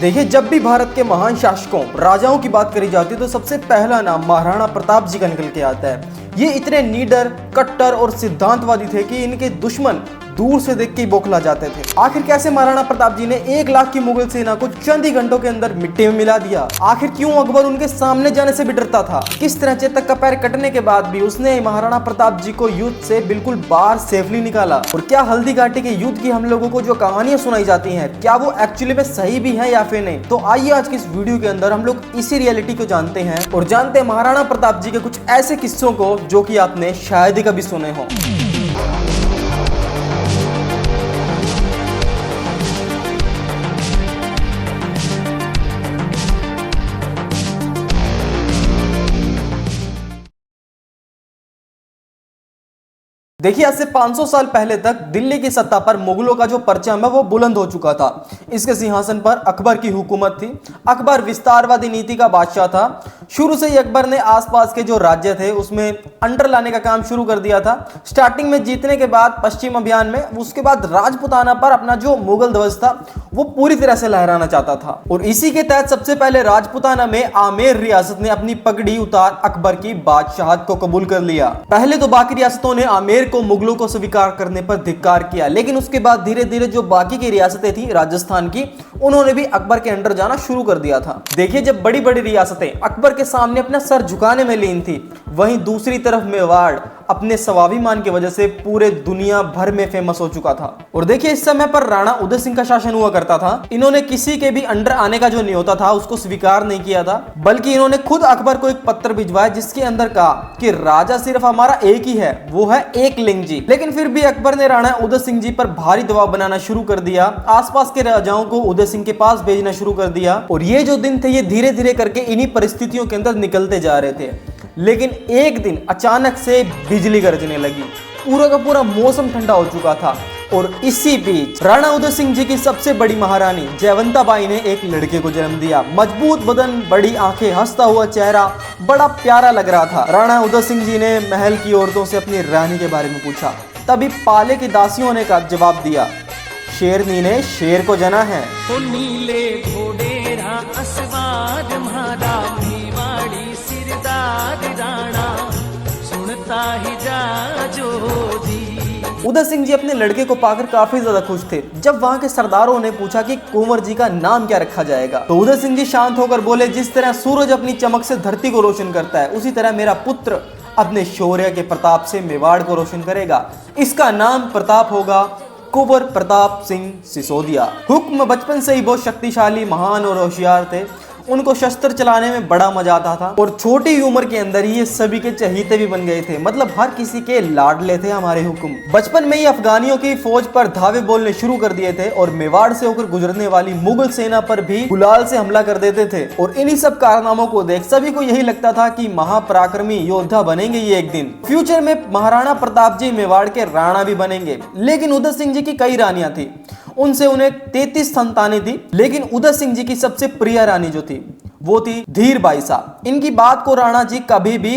देखिए, जब भी भारत के महान शासकों राजाओं की बात करी जाती है तो सबसे पहला नाम महाराणा प्रताप जी का निकल के आता है। ये इतने नीडर, कट्टर और सिद्धांतवादी थे कि इनके दुश्मन दूर से देख के ही बौखला जाते थे। आखिर कैसे महाराणा प्रताप जी ने 1 लाख की मुगल सेना को चंद ही घंटों के अंदर मिट्टी में मिला दिया? आखिर क्यों अकबर उनके सामने जाने से भी डरता था? किस तरह चेतक का पैर कटने के बाद भी उसने महाराणा प्रताप जी को युद्ध से बिल्कुल बाहर सेफली निकाला? और क्या हल्दी घाटी के युद्ध की हम लोगों को जो कहानियां सुनाई जाती हैं, क्या वो एक्चुअली में सही भी है या फिर नहीं? तो आइए आज की इस वीडियो के अंदर हम लोग इसी रियलिटी को जानते हैं और जानते हैं महाराणा प्रताप जी के कुछ ऐसे किस्सों को जो कि आपने शायद ही कभी सुने हो। देखिए, आज से 500 साल पहले तक दिल्ली की सत्ता पर मुगलों का जो परचम है वो बुलंद हो चुका था। इसके सिंहासन पर अकबर की हुकूमत थी। अकबर विस्तारवादी नीति का बादशाह था। शुरू से ही अकबर ने आसपास के जो राज्य थे उसमें अंडर लाने का काम शुरू कर दिया था। स्टार्टिंग में जीतने के बाद पश्चिम अभियान में, उसके बाद राजपुताना पर अपना जो मुगल ध्वज था वो पूरी तरह से लहराना चाहता था। और इसी के तहत सबसे पहले राजपुताना में आमेर रियासत ने अपनी पगड़ी उतार अकबर की बादशाहत को कबूल कर लिया। पहले तो बाकी रियासतों ने आमेर को मुगलों को स्वीकार करने पर धिक्कार किया, लेकिन उसके बाद धीरे धीरे जो बाकी की रियासतें थी राजस्थान की, उन्होंने भी अकबर के अंडर जाना शुरू कर दिया था। देखिए, जब बड़ी बड़ी रियासतें अकबर के सामने अपना सर झुकाने में लीन थी, वहीं दूसरी तरफ मेवाड़ अपने स्वाभिमान की वजह से पूरे दुनिया भर में फेमस हो चुका था। और देखिए, इस समय पर राणा उदय सिंह का शासन हुआ करता था। इन्होंने किसी के भी अंडर आने का जो न्योता था उसको स्वीकार नहीं किया था, बल्कि इन्होंने खुद अकबर को एक पत्र भिजवाया जिसके अंदर कहा कि राजा सिर्फ हमारा एक ही है, वो है एकलिंग जी। लेकिन फिर भी अकबर ने राणा उदय सिंह जी पर भारी दबाव बनाना शुरू कर दिया। आसपास के राजाओं को उदय सिंह के पास भेजना शुरू कर दिया। और ये जो दिन थे ये धीरे धीरे करके इन्हीं परिस्थितियों के अंदर निकलते जा रहे थे। लेकिन एक दिन अचानक से बिजली गरजने लगी। पूरा का पूरा मौसम ठंडा हो चुका था। और इसी बीच राणा उदय सिंह जी की सबसे बड़ी महारानी जयवंता बाई ने एक लड़के को जन्म दिया। मजबूत बदन, बड़ी आंखें, हंसता हुआ चेहरा, बड़ा प्यारा लग रहा था। राणा उदय सिंह जी ने महल की औरतों से अपनी रानी के बारे में पूछा। तभी पाले की दासियों ने का जवाब दिया, शेरनी ने शेर को जना है। नीले घोड़े असवार म्हारा मेवाड़ी सिरदार राणा सुनता ही जा जो जी। उदय सिंह जी अपने लड़के को पाकर काफी ज्यादा खुश थे। जब वहां के सरदारों ने पूछा कि कुंवर जी का नाम क्या रखा जाएगा, तो उदय सिंह जी शांत होकर बोले, जिस तरह सूरज अपनी चमक से धरती को रोशन करता है, उसी तरह मेरा पुत्र अपने शौर्य के प्रताप से मेवाड़ को रोशन करेगा। इसका नाम प्रताप होगा कुंवर प्रताप सिंह सिसोदिया। हुक्म बचपन से ही बहुत शक्तिशाली, महान और होशियार थे। उनको शस्त्र चलाने में बड़ा मजा आता था और छोटी उम्र के अंदर ही ये सभी के चहीते भी बन गए थे। मतलब हर किसी के लाडले थे हमारे हुक्म। बचपन में ही अफगानियों की फौज पर धावे बोलने शुरू कर दिए थे और मेवाड़ से होकर गुजरने वाली मुगल सेना पर भी गुलाल से हमला कर देते थे। और इन्हीं सब कारनामों को देख सभी को यही लगता था कि महापराक्रमी योद्धा बनेंगे ये एक दिन। फ्यूचर में महाराणा प्रताप जी मेवाड़ के राणा भी बनेंगे। लेकिन उदय सिंह जी की कई रानियां थी, उनसे उन्हें 33 संतानें थी। लेकिन उदय सिंह जी की सबसे प्रिय रानी जो थी वो थी धीर बाई साहब। इनकी बात को राणा जी कभी भी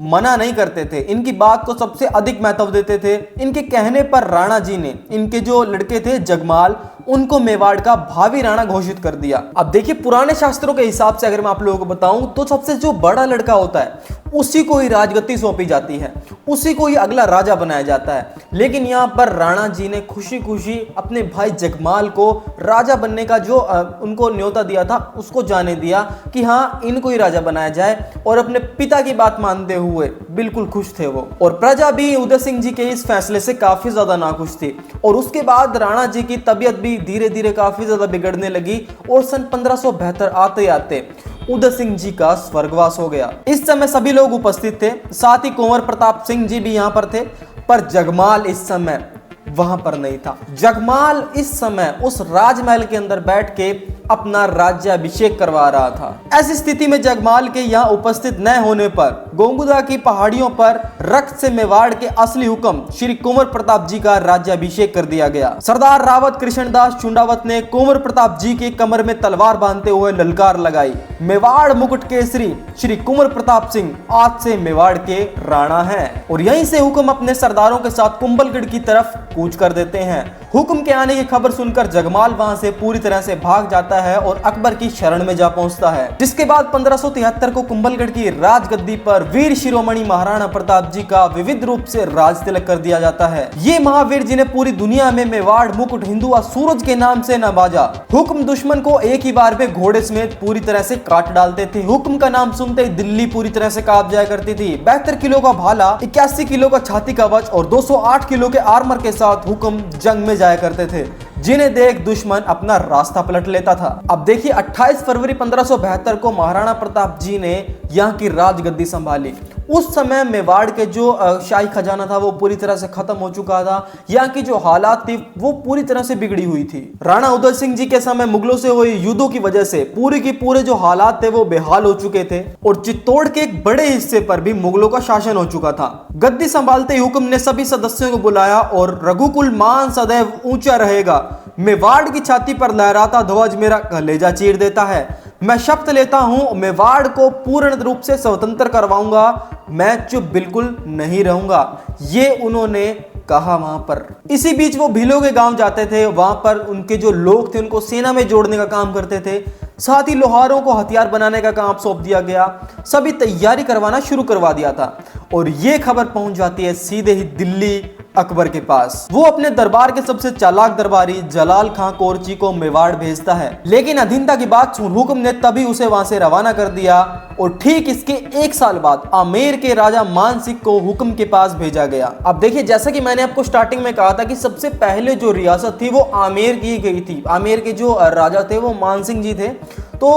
मना नहीं करते थे, इनकी बात को सबसे अधिक महत्व देते थे। इनके कहने पर राणा जी ने इनके जो लड़के थे जगमाल, उनको मेवाड़ का भावी राणा घोषित कर दिया। अब देखिए, पुराने शास्त्रों के हिसाब से अगर मैं आप लोगों को बताऊं तो सबसे जो बड़ा लड़का होता है उसी को ही राजगद्दी सौंपी जाती है, उसी को ही अगला राजा बनाया जाता है। लेकिन यहाँ पर राणा जी ने खुशी खुशी अपने भाई जगमाल को राजा बनने का जो उनको न्योता दिया था उसको जाने दिया कि हाँ, इनको ही राजा बनाया जाए। और अपने पिता की बात मानते हुए बिल्कुल खुश थे वो। और प्रजा भी उदय सिंह जी के इस फैसले से काफी ज्यादा नाखुश थी। और उसके बाद राणा जी की तबीयत भी धीरे धीरे काफी ज्यादा बिगड़ने लगी और सन 1572 आते आते उदय सिंह जी का स्वर्गवास हो गया। इस समय सभी लोग उपस्थित थे, साथ ही कुंवर प्रताप सिंह जी भी यहाँ पर थे, पर जगमाल इस समय वहां पर नहीं था। जगमाल इस समय उस राजमहल के अंदर बैठ के अपना राज्याभिषेक करवा रहा था। ऐसी स्थिति में जगमाल के यहाँ उपस्थित न होने पर गोंगुदा की पहाड़ियों पर रक्त से मेवाड़ के असली हुक्म श्री कुंवर प्रताप जी का राज्याभिषेक कर दिया गया। सरदार रावत कृष्णदास चुंडावत ने कुंवर प्रताप जी के कमर में तलवार बांधते हुए ललकार लगाई, मेवाड़ मुकुट केसरी श्री कुंवर प्रताप सिंह आज से मेवाड़ के राणा हैं। और यहीं से हुक्म अपने सरदारों के साथ कुंभलगढ़ की तरफ कूच कर देते हैं। हुक्म के आने की खबर सुनकर जगमाल वहां से पूरी तरह से भाग जाता है और अकबर की शरण में जा पहुंचता है। जिसके बाद 1573 को कुंभलगढ़ की राजगद्दी पर वीर शिरोमणि महाराणा प्रताप जी का विविध रूप से राज तिलक कर दिया जाता है। ये महावीर जिन्हें पूरी दुनिया में मेवाड़ मुकुट हिंदू व सूरज के नाम से नवाजा। हुक्म दुश्मन को एक ही बार में घोड़े समेत पूरी तरह से काट डालते थे। हुक्म का नाम सुनते ही दिल्ली पूरी तरह से कांप जाया करती थी। 72 किलो का भाला, 81 किलो का छाती कवच और 208 किलो के आर्मर के साथ हुक्म जंग में जाया करते थे, जिन्हें देख दुश्मन अपना रास्ता पलट लेता था। अब देखिए 28 फरवरी 1572 को महाराणा प्रताप जी ने यहाँ की राजगद्दी संभाली। उस समय मेवाड़ के जो शाही खजाना था वो पूरी तरह से खत्म हो चुका था। यहाँ की जो हालात थी वो पूरी तरह से बिगड़ी हुई थी। राणा उदय सिंह जी के समय मुगलों से हुए युद्धों की वजह से पूरे के पूरे जो हालात थे वो बेहाल हो चुके थे और चित्तौड़ के एक बड़े हिस्से पर भी मुगलों का शासन हो चुका था। गद्दी संभालते ही हुक्म ने सभी सदस्यों को बुलाया और रघुकुल मान सदैव ऊंचा रहेगा, मेवाड़ की छाती पर लहराता ध्वज मेरा कलेजा चीर देता है, मैं शपथ लेता हूं मेवाड़ को पूर्ण रूप से स्वतंत्र करवाऊंगा, मैं चुप बिल्कुल नहीं रहूंगा। ये उन्होंने कहा वहां पर। इसी बीच वो भीलों के गांव जाते थे। वहां पर उनके जो लोग थे उनको सेना में जोड़ने का काम करते थे। साथ ही लोहारों को हथियार बनाने का काम सौंप दिया गया। सभी तैयारी करवाना शुरू करवा दिया था और ये खबर पहुंच जाती है सीधे ही दिल्ली अकबर के पास। वो अपने दरबार के सबसे चालाक दरबारी जलाल खां कोरची को मेवाड़ भेजता है, लेकिन अधीनता की बात सुन हुक्म ने तभी उसे वहां से रवाना कर दिया और ठीक इसके 1 साल बाद आमेर के राजा मान सिंह को हुक्म के पास भेजा गया। अब देखिए, जैसा कि मैंने आपको स्टार्टिंग में कहा था कि सबसे पहले जो रियासत थी वो आमेर की गई थी। आमेर के जो राजा थे वो मान सिंह जी थे, तो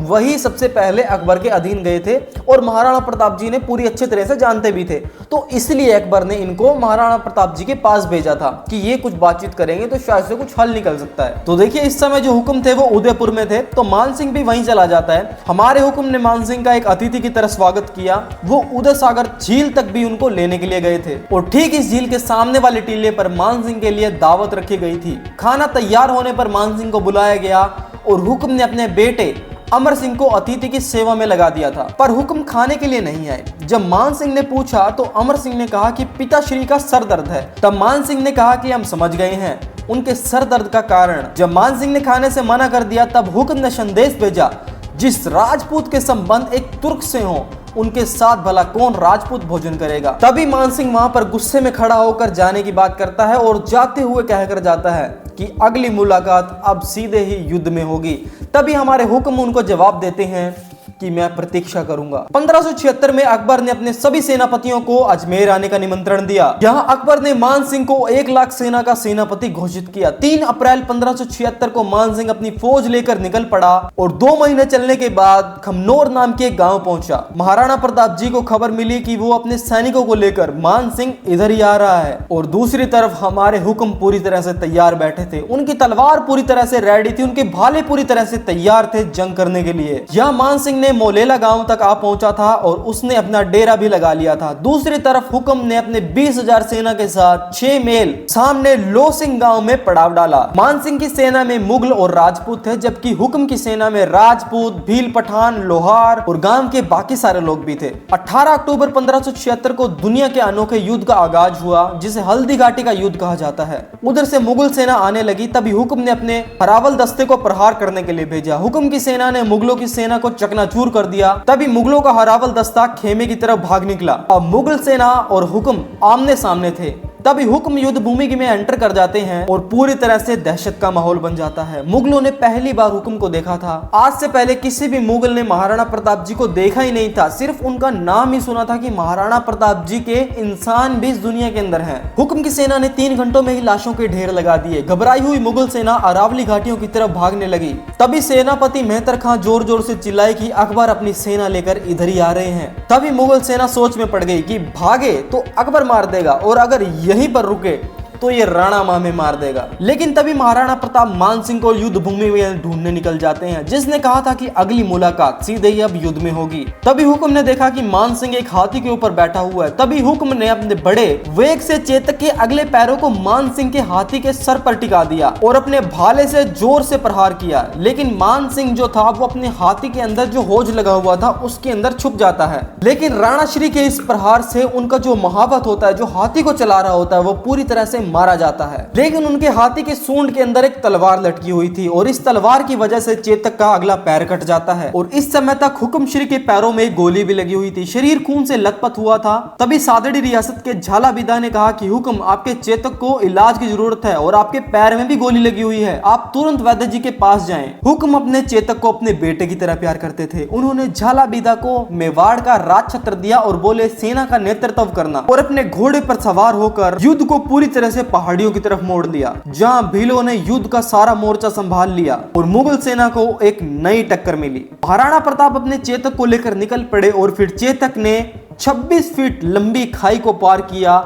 वही सबसे पहले अकबर के अधीन गए थे और महाराणा प्रताप जी ने पूरी अच्छे तरह से जानते भी थे। तो इसलिए अकबर ने इनको महाराणा प्रताप जी के पास भेजा था कि ये कुछ बातचीत करेंगे तो शायद से कुछ हल निकल सकता है। तो देखिए, इस समय जो हुक्म थे वो उदयपुर में थे, तो मान सिंह भी वहीं चला जाता है। हमारे हुक्म ने मान सिंह का एक अतिथि की तरह स्वागत किया। वो उदय सागर झील तक भी उनको लेने के लिए गए थे और ठीक इस झील के सामने वाले टीले पर मान सिंह के लिए दावत रखी गई थी। खाना तैयार होने पर मान सिंह को बुलाया गया और हुक्म ने अपने बेटे अमर सिंह को अतिथि की सेवा में लगा दिया था, पर हुक्म खाने के लिए नहीं आए। जब मान सिंह ने पूछा तो अमर सिंह ने कहा कि पिताश्री का सर दर्द है। तब मान सिंह ने कहा कि हम समझ गए हैं उनके सर दर्द का कारण। जब मान सिंह ने खाने से मना कर दिया तब हुक्म ने संदेश भेजा, जिस राजपूत के संबंध एक तुर्क से हो उनके साथ भला कौन राजपूत भोजन करेगा। तभी मान सिंह वहां पर गुस्से में खड़ा होकर जाने की बात करता है और जाते हुए कहकर जाता है कि अगली मुलाकात अब सीधे ही युद्ध में होगी। तभी हमारे हुक्म उनको जवाब देते हैं कि मैं प्रतीक्षा करूंगा। 1576 में अकबर ने अपने सभी सेनापतियों को अजमेर आने का निमंत्रण दिया। यहाँ अकबर ने मान सिंह को 1 लाख सेना का सेनापति घोषित किया। 3 अप्रैल 1576 को मान सिंह अपनी फौज लेकर निकल पड़ा और 2 महीने चलने के बाद खमनोर नाम के एक गांव पहुंचा। महाराणा प्रताप जी को खबर मिली कि वो अपने सैनिकों को लेकर मान सिंह इधर ही आ रहा है और दूसरी तरफ हमारे हुक्म पूरी तरह से तैयार बैठे थे। उनकी तलवार पूरी तरह से रेडी थी, उनके भाले पूरी तरह से तैयार थे जंग करने के लिए। यहाँ मान सिंह मोलेला गांव तक आ पहुंचा था और उसने अपना डेरा भी लगा लिया था। दूसरी तरफ हुक्म ने अपने 20,000 सेना के साथ 6 मील सामने लोसिंग गांव में पड़ाव डाला। मान सिंह की सेना में मुगल और राजपूत थे, जबकि हुक्म की सेना में राजपूत, भील, पठान, लोहार और गांव के बाकी सारे लोग भी थे। 18 अक्टूबर 1576 को दुनिया के अनोखे युद्ध का आगाज हुआ, जिसे हल्दी घाटी का युद्ध कहा जाता है। उधर से मुगल सेना आने लगी, तभी हुक्म ने अपने हरावल दस्ते को प्रहार करने के लिए भेजा। हुक्म की सेना ने मुगलों की सेना को चकनाचूर कर दिया। तभी मुगलों का हरावल दस्ता खेमे की तरफ भाग निकला। अब मुगल सेना और हुक्म आमने सामने थे। तभी हुक्म युद्ध भूमि में एंटर कर जाते हैं और पूरी तरह से दहशत का माहौल बन जाता है। मुगलों ने पहली बार हुक्म को देखा था। आज से पहले किसी भी मुगल ने महाराणा प्रताप जी को देखा ही नहीं था, सिर्फ उनका नाम ही सुना था कि महाराणा प्रताप जी के इंसान भी इस दुनिया के अंदर हैं। हुक्म की सेना ने 3 घंटों में ही लाशों के ढेर लगा दिए। घबराई हुई मुगल सेना अरावली घाटियों की तरफ भागने लगी। तभी सेनापति मेहतर खां जोर जोर से चिल्लाए कि अकबर अपनी सेना लेकर इधर ही आ रहे हैं। तभी मुगल सेना सोच में पड़ गई कि भागे तो अकबर मार देगा और अगर यहीं पर रुके तो ये राणा माह में मार देगा। लेकिन तभी महाराणा प्रताप मान सिंह को युद्ध भूमि में ढूंढने निकल जाते हैं, जिसने कहा था कि अगली मुलाकात सीधे ही अब युद्ध में होगी। तभी हुक्म ने देखा कि मान सिंह एक हाथी के ऊपर बैठा हुआ है। तभी हुक्म ने अपने बड़े वेग से चेतक के अगले पैरों को मान सिंह के हाथी के सर पर टिका दिया और अपने भाले से जोर से प्रहार किया। लेकिन मान सिंह जो था वो अपने हाथी के अंदर जो होज लगा हुआ था उसके अंदर छुप जाता है। लेकिन राणा श्री के इस प्रहार से उनका जो महावत होता है, जो हाथी को चला रहा होता है, वो पूरी तरह से मारा जाता है। लेकिन उनके हाथी के सूंड के अंदर एक तलवार लटकी हुई थी और इस तलवार की वजह से चेतक का अगला पैर कट जाता है और इस समय तक हुक्म श्री के पैरों में गोली भी लगी हुई थी, शरीर खून से लथपथ हुआ था। तभी सादड़ी रियासत के झालाविदा ने कहा कि हुक्म, आपके चेतक को इलाज की जरूरत है और आपके पैर में भी गोली लगी हुई है, आप तुरंत वैद्य जी के पास जाएं। हुक्म अपने चेतक को अपने बेटे की तरह प्यार करते थे। उन्होंने झालाविदा को मेवाड़ का राज छत्र दिया और बोले सेना का नेतृत्व करना और अपने घोड़े पर सवार होकर युद्ध को पूरी तरह से पहाड़ियों की तरफ मोड़ लिया, जहां भीलों ने युद्ध का सारा मोर्चा संभाल लिया और मुगल सेना को एक नई टक्कर मिली। महाराणा प्रताप अपने चेतक को लेकर निकल पड़े और फिर चेतक ने 26 फीट लंबी खाई को पार किया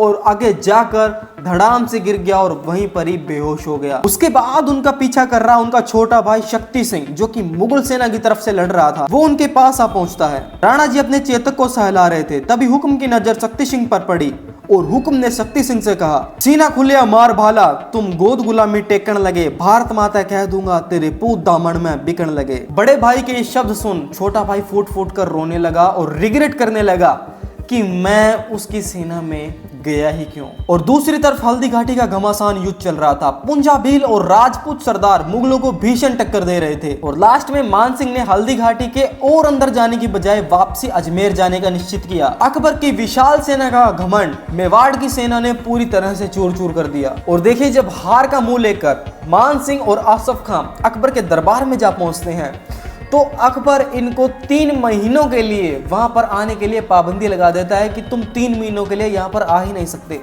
और आगे जाकर धड़ाम से गिर गया और वहीं पर ही बेहोश हो गया। उसके बाद उनका पीछा कर रहा उनका छोटा भाई शक्ति सिंह, जो कि मुगल सेना की तरफ से लड़ रहा था, वो उनके पास आ पहुंचता है। राणा जी अपने चेतक को सहला रहे थे, तभी हुक्म की नजर शक्ति सिंह पर पड़ी और हुक्म ने शक्ति सिंह से कहा, सीना खुलिया मार भाला, तुम गोद गुलामी टेकन लगे, भारत माता कह दूंगा तेरे पूत दामन में बिकन लगे। बड़े भाई के इस शब्द सुन छोटा भाई फूट फूट कर रोने लगा और रिग्रेट करने लगा कि मैं उसकी सेना में गया ही क्यों। और दूसरी तरफ हल्दी घाटी का घमासान युद्ध चल रहा था। पुंजा भील और राजपूत सरदार मुगलों को भीषण टक्कर दे रहे थे और लास्ट में मान सिंह ने हल्दी घाटी के और अंदर जाने की बजाय वापसी अजमेर जाने का निश्चित किया। अकबर की विशाल सेना का घमंड मेवाड़ की सेना ने पूरी तरह से चूर चूर कर दिया। और देखिए, जब हार का मुंह लेकर मान सिंह और आसफ खां अकबर के दरबार में जा पहुंचते हैं तो अकबर इनको 3 महीनों के लिए वहां पर आने के लिए पाबंदी लगा देता है कि तुम 3 महीनों के लिए यहाँ पर आ ही नहीं सकते।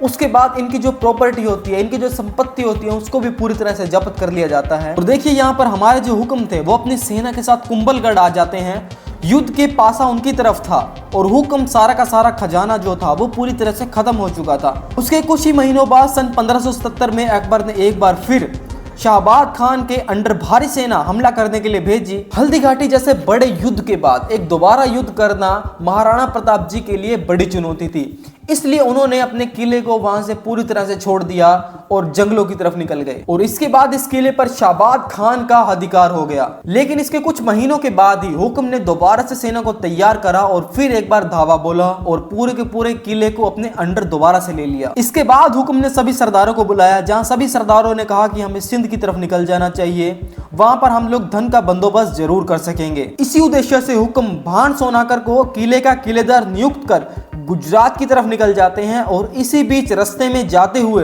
उसके बाद इनकी जो प्रॉपर्टी होती है, इनकी जो संपत्ति होती है, उसको भी पूरी तरह से जब्त कर लिया जाता है। और देखिए, यहाँ पर हमारे जो हुक्म थे वो अपनी सेना के साथ कुंभलगढ़ आ जाते हैं। युद्ध के पासा उनकी तरफ था और हुक्म सारा का सारा खजाना जो था वो पूरी तरह से खत्म हो चुका था। उसके कुछ ही महीनों बाद सन 1577 में अकबर ने एक बार फिर शाहबाद खान के अंडर भारी सेना हमला करने के लिए भेजी। हल्दी घाटी जैसे बड़े युद्ध के बाद एक दोबारा युद्ध करना महाराणा प्रताप जी के लिए बड़ी चुनौती थी, इसलिए उन्होंने अपने किले को वहां से पूरी तरह से छोड़ दिया और जंगलों की तरफ निकल गए। और इसके बाद इस किले पर शाहबाद खान का अधिकार हो गया। लेकिन इसके कुछ महीनों के बाद ही हुक्म ने दोबारा से सेना को तैयार करा और फिर एक बार धावा बोला और पूरे के पूरे किले को अपने अंडर दोबारा से ले लिया। इसके बाद हुक्म ने सभी सरदारों को बुलाया, जहां सभी सरदारों ने कहा कि हमें सिंध की तरफ निकल जाना चाहिए, वहां पर हम लोग धन का बंदोबस्त जरूर कर सकेंगे। इसी उद्देश्य से हुक्म भान सोनाकर को किले का किलेदार नियुक्त कर गुजरात की तरफ निकल जाते हैं और इसी बीच रास्ते में जाते हुए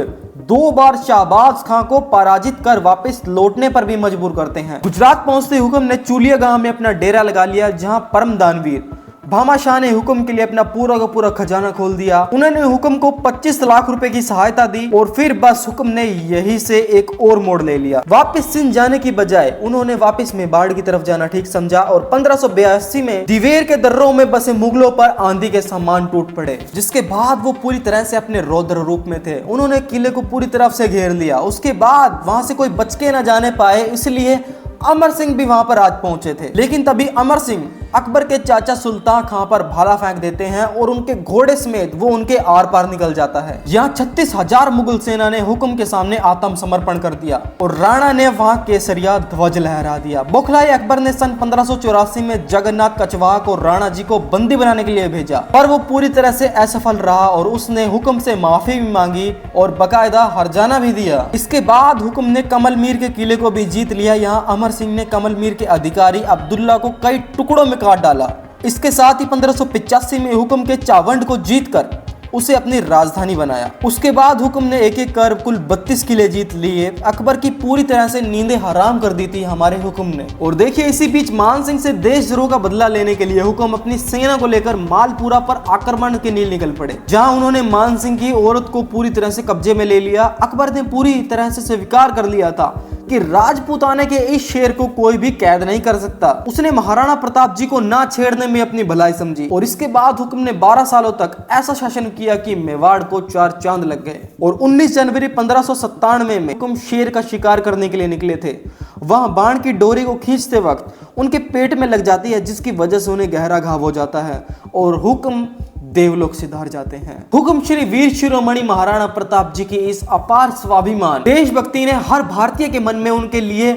2 बार शाहबाज खां को पराजित कर वापस लौटने पर भी मजबूर करते हैं। गुजरात पहुंचते हुक्म ने चूलिया गांव में अपना डेरा लगा लिया, जहां परम दानवीर भामा शाह ने हुक्म के लिए अपना पूरा का पूरा खजाना खोल दिया। उन्होंने हुक्म को 25 लाख रुपए की सहायता दी और फिर बस हुक्म ने यही से एक और मोड़ ले लिया। वापस सिंध जाने की बजाय उन्होंने वापस मेवाड़ की तरफ जाना ठीक समझा और 1582 में दिवेर के दर्रों में बसे मुगलों पर आंधी के समान टूट पड़े, जिसके बाद वो पूरी तरह से अपने रौद्र रूप में थे। उन्होंने किले को पूरी तरफ से घेर लिया। उसके बाद वहां से कोई बच के न जाने पाए, इसलिए अमर सिंह भी वहां पर आज पहुंचे थे। लेकिन तभी अमर सिंह अकबर के चाचा सुल्तान खां पर भाला फेंक देते हैं और उनके घोड़े समेत वो उनके आर पार निकल जाता है। यहाँ 36,000 मुगल सेना ने हुक्म के सामने आत्मसमर्पण कर दिया और राणा ने वहां केसरिया ध्वज लहरा दिया। बौखलाए अकबर ने सन 1584 में जगन्नाथ कछवाहा को राणा जी को बंदी बनाने के लिए भेजा, पर वो पूरी तरह से असफल रहा और उसने हुक्म से माफी भी मांगी और बाकायदा हरजाना भी दिया। इसके बाद हुक्म ने कमल मीर के किले को भी जीत लिया। यहाँ अमर सिंह ने कमल मीर के अधिकारी अब्दुल्ला को कई टुकड़ों में काट डाला। इसके साथ ही 1585 में हुक्म के चावंड को जीतकर उसे अपनी राजधानी बनाया। उसके बाद हुक्म ने एक एक कर कुल 32 किले जीत लिए। अकबर की पूरी तरह से नींदें हराम कर दी थी हमारे हुक्म ने। और देखिए, इसी बीच मान सिंह से देशद्रोह का बदला लेने के लिए हुक्म अपनी सेना को लेकर मालपुरा पर आक्रमण के लिए निकल पड़े, जहां उन्होंने मान सिंह की औरत को पूरी तरह से कब्जे में ले लिया। अकबर ने पूरी तरह से स्वीकार कर लिया था कि राजपूताने के इस शेर को कोई भी कैद नहीं कर सकता। उसने महाराणा प्रताप जी को ना छेड़ने में अपनी भलाई समझी और इसके बाद हुक्म ने 12 सालों तक ऐसा शासन किया कि मेवाड़ को 4 चांद लग गए। और 19 जनवरी 1597 में हुक्म शेर का शिकार करने के लिए निकले थे। वहां बाण की डोरी को खींचते वक्त उनके पेट में लग जाती है, जिसकी वजह से उन्हें गहरा घाव हो जाता है और हुक्म देवलोक से धार जाते हैं। हुक्म श्री वीर शिरोमणि महाराणा प्रताप जी की इस अपार स्वाभिमान देशभक्ति ने हर भारतीय के मन में उनके लिए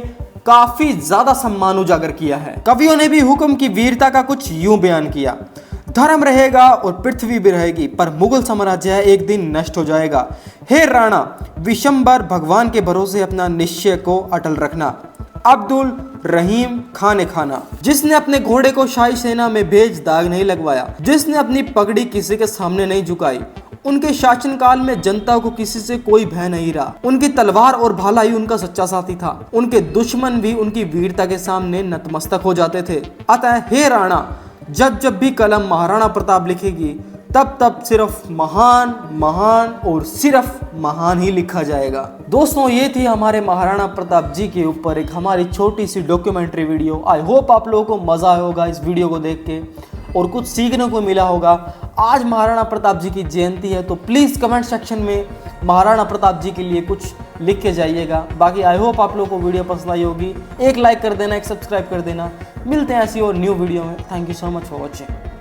काफी ज्यादा सम्मान उजागर किया है। कवियों ने भी हुक्म की वीरता का कुछ यूं बयान किया, धर्म रहेगा और पृथ्वी भी रहेगी, पर मुगल साम्राज्य एक दिन नष्ट हो जाएगा। हे राणा विशंबर, भगवान के भरोसे अपना निश्चय को अटल रखना। अब्दुल रहीम खान खाना, जिसने अपने घोड़े को शाही सेना में भेज दाग नहीं लगवाया, जिसने अपनी पगड़ी किसी के सामने नहीं झुकाई। उनके शासनकाल में जनता को किसी से कोई भय नहीं रहा। उनकी तलवार और भाला ही उनका सच्चा साथी था। उनके दुश्मन भी उनकी वीरता के सामने नतमस्तक हो जाते थे। अतः हे राणा, जब जब भी कलम महाराणा प्रताप लिखेगी, तब तब सिर्फ महान महान और सिर्फ महान ही लिखा जाएगा। दोस्तों, ये थी हमारे महाराणा प्रताप जी के ऊपर एक हमारी छोटी सी डॉक्यूमेंट्री वीडियो। आई होप आप लोगों को मज़ा आया होगा इस वीडियो को देख के और कुछ सीखने को मिला होगा। आज महाराणा प्रताप जी की जयंती है, तो प्लीज़ कमेंट सेक्शन में महाराणा प्रताप जी के लिए कुछ लिख के जाइएगा। बाकी आई होप आप लोगों को वीडियो पसंद आई होगी। एक लाइक कर देना, एक सब्सक्राइब कर देना। मिलते हैं ऐसी और न्यू वीडियो में। Thank you so much for watching.